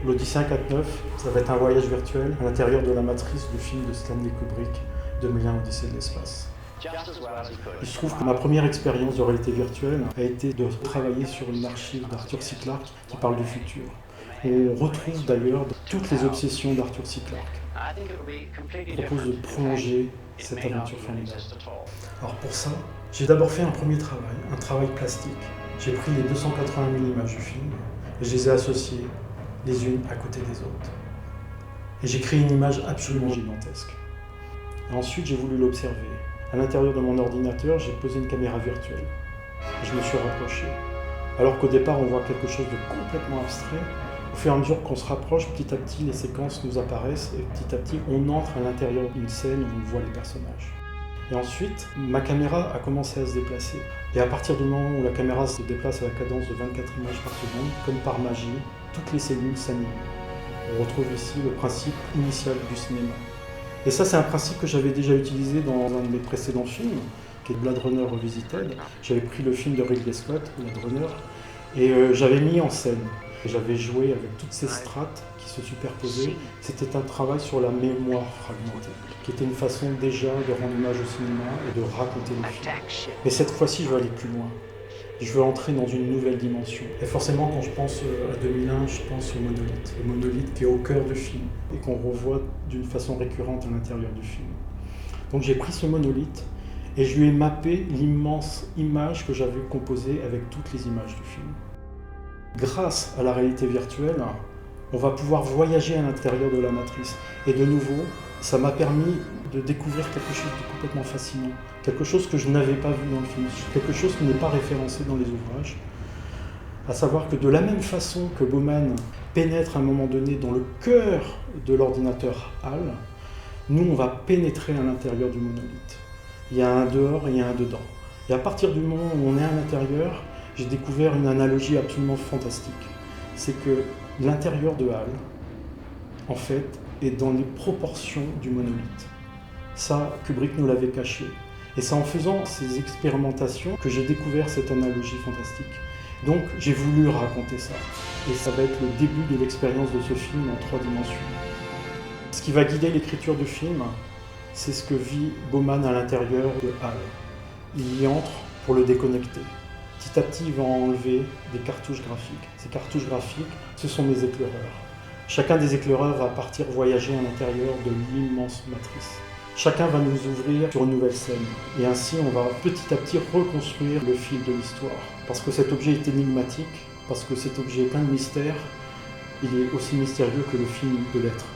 L'Odyssée 149, ça va être un voyage virtuel à l'intérieur de la matrice du film de Stanley Kubrick, 2001 Odyssée de l'espace. Il se trouve que ma première expérience de réalité virtuelle a été de travailler sur une archive d'Arthur C. Clarke qui parle du futur. On retrouve d'ailleurs toutes les obsessions d'Arthur C. Clarke. Je propose de prolonger cette aventure formidable. Alors pour ça, j'ai d'abord fait un premier travail, un travail plastique. J'ai pris les 280 000 images du film et je les ai associées les unes à côté des autres. Et j'ai créé une image absolument gigantesque. Et ensuite, j'ai voulu l'observer. À l'intérieur de mon ordinateur, j'ai posé une caméra virtuelle. Et je me suis rapproché. Alors qu'au départ, on voit quelque chose de complètement abstrait, au fur et à mesure qu'on se rapproche, petit à petit, les séquences nous apparaissent et petit à petit, on entre à l'intérieur d'une scène où on voit les personnages. Et ensuite, ma caméra a commencé à se déplacer. Et à partir du moment où la caméra se déplace à la cadence de 24 images par seconde, comme par magie, toutes les cellules s'animent. On retrouve ici le principe initial du cinéma. Et ça, c'est un principe que j'avais déjà utilisé dans un de mes précédents films, qui est Blade Runner Revisited. J'avais pris le film de Ridley Scott, Blade Runner, et j'avais mis en scène. J'avais joué avec toutes ces strates qui se superposaient. C'était un travail sur la mémoire fragmentée, qui était une façon déjà de rendre hommage au cinéma et de raconter le film. Mais cette fois-ci, je veux aller plus loin. Je veux entrer dans une nouvelle dimension. Et forcément, quand je pense à 2001, je pense au monolithe. Le monolithe qui est au cœur du film et qu'on revoit d'une façon récurrente à l'intérieur du film. Donc j'ai pris ce monolithe et je lui ai mappé l'immense image que j'avais composée avec toutes les images du film. Grâce à la réalité virtuelle, on va pouvoir voyager à l'intérieur de la matrice. Et de nouveau, ça m'a permis de découvrir quelque chose de complètement fascinant, quelque chose que je n'avais pas vu dans le film, quelque chose qui n'est pas référencé dans les ouvrages. À savoir que de la même façon que Bowman pénètre à un moment donné dans le cœur de l'ordinateur HAL, nous on va pénétrer à l'intérieur du monolithe. Il y a un dehors et il y a un dedans. Et à partir du moment où on est à l'intérieur, j'ai découvert une analogie absolument fantastique. C'est que l'intérieur de HAL, en fait, est dans les proportions du monolithe. Ça, Kubrick nous l'avait caché. Et c'est en faisant ces expérimentations que j'ai découvert cette analogie fantastique. Donc, j'ai voulu raconter ça. Et ça va être le début de l'expérience de ce film en 3 dimensions. Ce qui va guider l'écriture du film, c'est ce que vit Bowman à l'intérieur de HAL. Il y entre pour le déconnecter. Petit à petit, il va enlever des cartouches graphiques. Ces cartouches graphiques, ce sont mes éclaireurs. Chacun des éclaireurs va partir voyager à l'intérieur de l'immense matrice. Chacun va nous ouvrir sur une nouvelle scène. Et ainsi, on va petit à petit reconstruire le fil de l'histoire. Parce que cet objet est énigmatique, parce que cet objet est plein de mystères, il est aussi mystérieux que le film peut l'être.